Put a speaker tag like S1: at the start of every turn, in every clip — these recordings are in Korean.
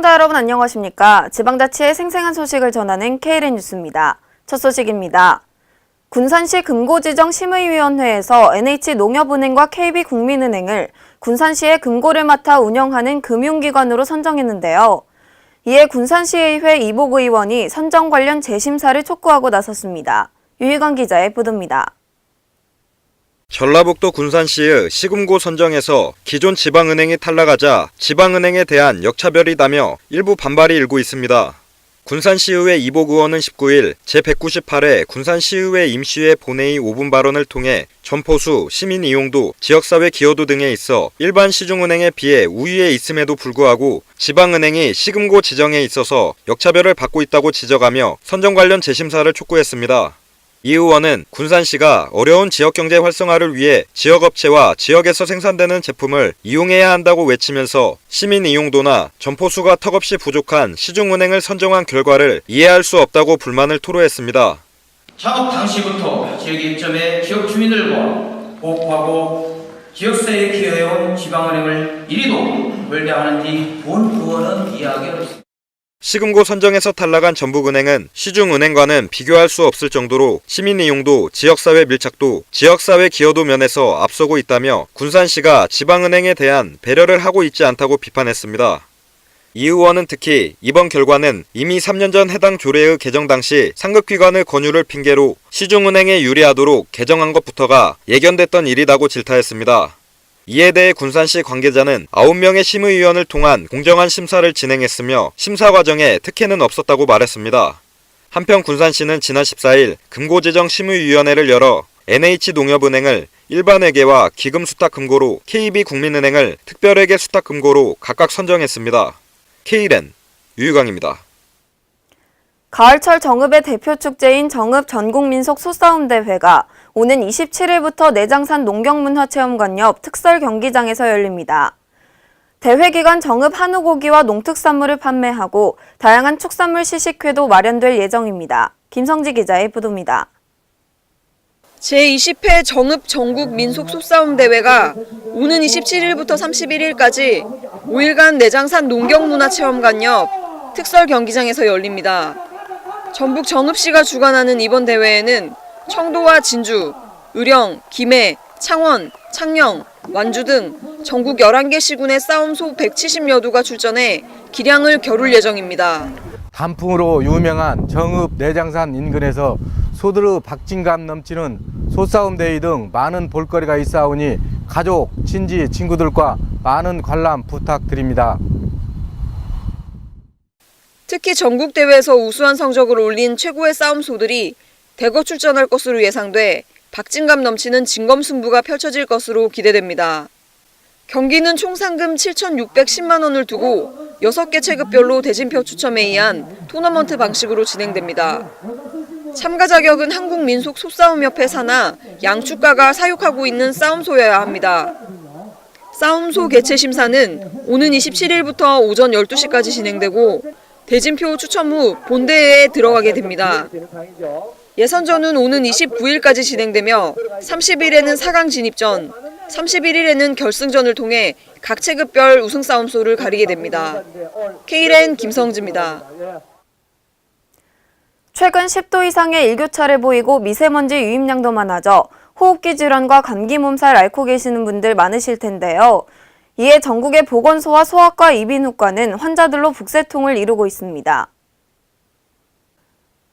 S1: 시청자 여러분 안녕하십니까? 지방자치의 생생한 소식을 전하는 KLN 뉴스입니다. 첫 소식입니다. 군산시 금고지정 심의위원회에서 NH농협은행과 KB국민은행을 군산시의 금고를 맡아 운영하는 금융기관으로 선정했는데요. 이에 군산시의회 이복 의원이 선정 관련 재심사를 촉구하고 나섰습니다. 유희관 기자의 보도입니다.
S2: 전라북도 군산시의 시금고 선정에서 기존 지방은행이 탈락하자 지방은행에 대한 역차별이다며 일부 반발이 일고 있습니다. 군산시의회 이복 의원은 19일 제198회 군산시의회 임시회 본회의 5분 발언을 통해 점포수, 시민 이용도, 지역사회 기여도 등에 있어 일반 시중은행에 비해 우위에 있음에도 불구하고 지방은행이 시금고 지정에 있어서 역차별을 받고 있다고 지적하며 선정 관련 재심사를 촉구했습니다. 이 의원은 군산시가 어려운 지역경제 활성화를 위해 지역업체와 지역에서 생산되는 제품을 이용해야 한다고 외치면서 시민 이용도나 점포수가 턱없이 부족한 시중은행을 선정한 결과를 이해할 수 없다고 불만을 토로했습니다.
S3: 창업 당시부터 지역의 입점에 지역 주민들과 보호하고 지역사회에 기여해온 지방은행을 이리도 멀대하는지 본 의원은 이해하기 어렵습니다.
S2: 시금고 선정에서 탈락한 전북은행은 시중은행과는 비교할 수 없을 정도로 시민 이용도, 지역사회 밀착도, 지역사회 기여도 면에서 앞서고 있다며 군산시가 지방은행에 대한 배려를 하고 있지 않다고 비판했습니다. 이 의원은 특히 이번 결과는 이미 3년 전 해당 조례의 개정 당시 상급기관의 권유를 핑계로 시중은행에 유리하도록 개정한 것부터가 예견됐던 일이라고 질타했습니다. 이에 대해 군산시 관계자는 9명의 심의위원을 통한 공정한 심사를 진행했으며 심사 과정에 특혜는 없었다고 말했습니다. 한편 군산시는 지난 14일 금고지정 심의위원회를 열어 NH농협은행을 일반회계와 기금수탁금고로 KB국민은행을 특별회계 수탁금고로 각각 선정했습니다. KLN 유희광입니다.
S1: 가을철 정읍의 대표 축제인 정읍 전국민속 소싸움대회가 오는 27일부터 내장산 농경문화체험관 옆 특설 경기장에서 열립니다. 대회 기간 정읍 한우고기와 농특산물을 판매하고 다양한 축산물 시식회도 마련될 예정입니다. 김성지 기자의 보도입니다.
S4: 제20회 정읍 전국 민속 소싸움 대회가 오는 27일부터 31일까지 5일간 내장산 농경문화체험관 옆 특설 경기장에서 열립니다. 전북 정읍시가 주관하는 이번 대회에는 청도와 진주, 의령, 김해, 창원, 창녕, 완주 등 전국 11개 시군의 싸움소 170여 두가 출전해 기량을 겨룰 예정입니다.
S5: 단풍으로 유명한 정읍 내장산 인근에서 소들의 박진감 넘치는 소싸움 대회 등 많은 볼거리가 있사오니 가족, 친지, 친구들과 많은 관람 부탁드립니다.
S4: 특히 전국대회에서 우수한 성적을 올린 최고의 싸움소들이 대거 출전할 것으로 예상돼 박진감 넘치는 진검승부가 펼쳐질 것으로 기대됩니다. 경기는 총 상금 7,610만 원을 두고 6개 체급별로 대진표 추첨에 의한 토너먼트 방식으로 진행됩니다. 참가 자격은 한국민속소싸움협회 산하 양축가가 사육하고 있는 싸움소여야 합니다. 싸움소 개최 심사는 오는 27일부터 오전 12시까지 진행되고 대진표 추첨 후 본대회에 들어가게 됩니다. 예선전은 오는 29일까지 진행되며 30일에는 4강 진입전, 31일에는 결승전을 통해 각 체급별 우승 싸움소를 가리게 됩니다. KLN 김성지입니다.
S1: 최근 10도 이상의 일교차를 보이고 미세먼지 유입량도 많아져 호흡기 질환과 감기 몸살 앓고 계시는 분들 많으실 텐데요. 이에 전국의 보건소와 소아과, 이비인후과는 환자들로 북새통을 이루고 있습니다.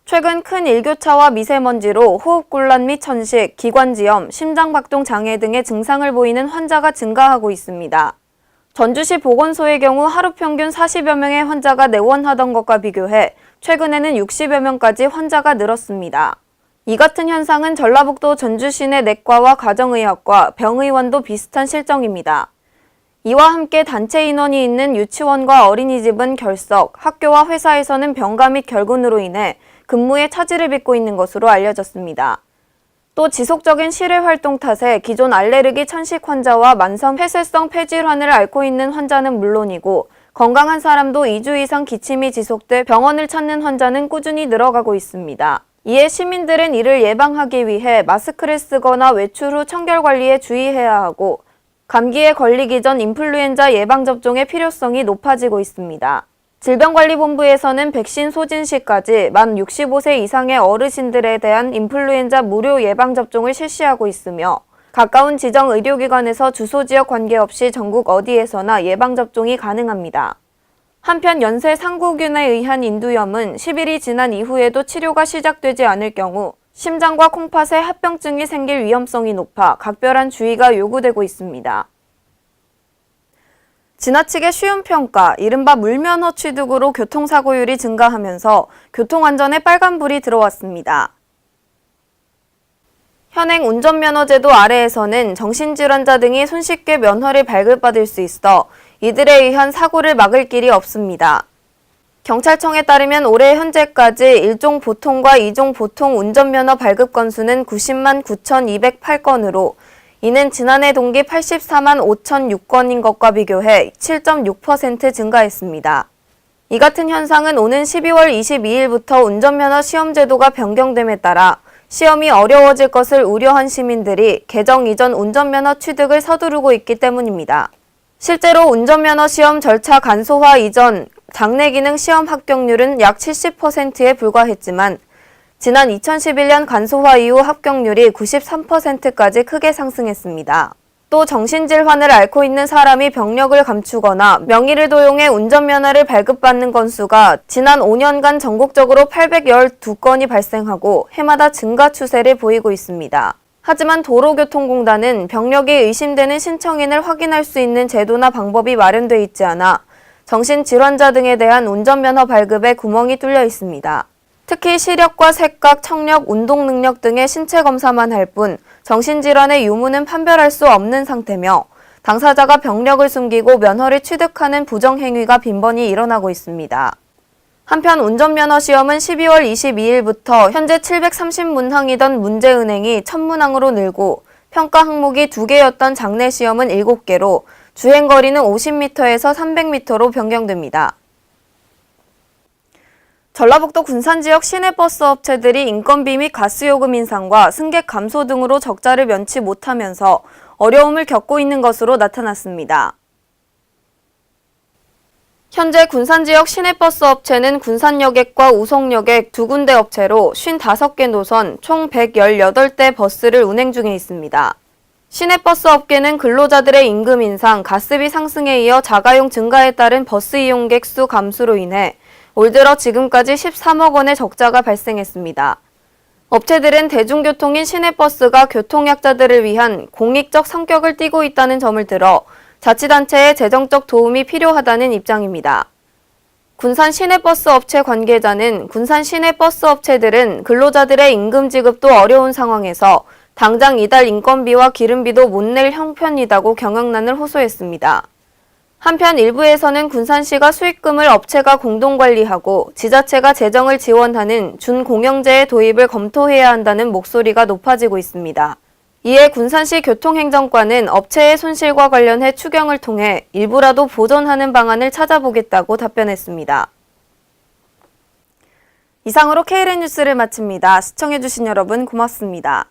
S1: 최근 큰 일교차와 미세먼지로 호흡곤란 및 천식, 기관지염, 심장박동 장애 등의 증상을 보이는 환자가 증가하고 있습니다. 전주시 보건소의 경우 하루 평균 40여 명의 환자가 내원하던 것과 비교해 최근에는 60여 명까지 환자가 늘었습니다. 이 같은 현상은 전라북도 전주시 내 내과와 가정의학과, 병의원도 비슷한 실정입니다. 이와 함께 단체 인원이 있는 유치원과 어린이집은 결석, 학교와 회사에서는 병가 및 결근으로 인해 근무에 차질을 빚고 있는 것으로 알려졌습니다. 또 지속적인 실외 활동 탓에 기존 알레르기 천식 환자와 만성 폐쇄성 폐질환을 앓고 있는 환자는 물론이고 건강한 사람도 2주 이상 기침이 지속돼 병원을 찾는 환자는 꾸준히 늘어가고 있습니다. 이에 시민들은 이를 예방하기 위해 마스크를 쓰거나 외출 후 청결 관리에 주의해야 하고 감기에 걸리기 전 인플루엔자 예방접종의 필요성이 높아지고 있습니다. 질병관리본부에서는 백신 소진 시까지 만 65세 이상의 어르신들에 대한 인플루엔자 무료 예방접종을 실시하고 있으며 가까운 지정 의료기관에서 주소 지역 관계없이 전국 어디에서나 예방접종이 가능합니다. 한편 연쇄 상구균에 의한 인두염은 10일이 지난 이후에도 치료가 시작되지 않을 경우 심장과 콩팥에 합병증이 생길 위험성이 높아 각별한 주의가 요구되고 있습니다. 지나치게 쉬운 평가, 이른바 물면허 취득으로 교통사고율이 증가하면서 교통안전에 빨간불이 들어왔습니다. 현행 운전면허제도 아래에서는 정신질환자 등이 손쉽게 면허를 발급받을 수 있어 이들에 의한 사고를 막을 길이 없습니다. 경찰청에 따르면 올해 현재까지 1종 보통과 2종 보통 운전면허 발급 건수는 90만 9,208건으로 이는 지난해 동기 84만 5,006건인 것과 비교해 7.6% 증가했습니다. 이 같은 현상은 오는 12월 22일부터 운전면허 시험 제도가 변경됨에 따라 시험이 어려워질 것을 우려한 시민들이 개정 이전 운전면허 취득을 서두르고 있기 때문입니다. 실제로 운전면허 시험 절차 간소화 이전 장내 기능 시험 합격률은 약 70%에 불과했지만 지난 2011년 간소화 이후 합격률이 93%까지 크게 상승했습니다. 또 정신질환을 앓고 있는 사람이 병력을 감추거나 명의를 도용해 운전면허를 발급받는 건수가 지난 5년간 전국적으로 812건이 발생하고 해마다 증가 추세를 보이고 있습니다. 하지만 도로교통공단은 병력이 의심되는 신청인을 확인할 수 있는 제도나 방법이 마련돼 있지 않아 정신질환자 등에 대한 운전면허 발급에 구멍이 뚫려 있습니다. 특히 시력과 색각, 청력, 운동 능력 등의 신체 검사만 할 뿐 정신질환의 유무는 판별할 수 없는 상태며 당사자가 병력을 숨기고 면허를 취득하는 부정행위가 빈번히 일어나고 있습니다. 한편 운전면허 시험은 12월 22일부터 현재 730문항이던 문제은행이 1000문항으로 늘고 평가 항목이 2개였던 장내 시험은 7개로 주행거리는 50m에서 300m로 변경됩니다. 전라북도 군산 지역 시내버스 업체들이 인건비 및 가스요금 인상과 승객 감소 등으로 적자를 면치 못하면서 어려움을 겪고 있는 것으로 나타났습니다. 현재 군산 지역 시내버스 업체는 군산여객과 우성여객 두 군데 업체로 55개 노선 총 118대 버스를 운행 중에 있습니다. 시내버스 업계는 근로자들의 임금 인상, 가스비 상승에 이어 자가용 증가에 따른 버스 이용객 수 감소로 인해 올 들어 지금까지 13억 원의 적자가 발생했습니다. 업체들은 대중교통인 시내버스가 교통약자들을 위한 공익적 성격을 띠고 있다는 점을 들어 자치단체의 재정적 도움이 필요하다는 입장입니다. 군산 시내버스 업체 관계자는 군산 시내버스 업체들은 근로자들의 임금 지급도 어려운 상황에서 당장 이달 인건비와 기름비도 못 낼 형편이다고 경영난을 호소했습니다. 한편 일부에서는 군산시가 수익금을 업체가 공동관리하고 지자체가 재정을 지원하는 준공영제의 도입을 검토해야 한다는 목소리가 높아지고 있습니다. 이에 군산시 교통행정과는 업체의 손실과 관련해 추경을 통해 일부라도 보전하는 방안을 찾아보겠다고 답변했습니다. 이상으로 K랜 뉴스를 마칩니다. 시청해주신 여러분 고맙습니다.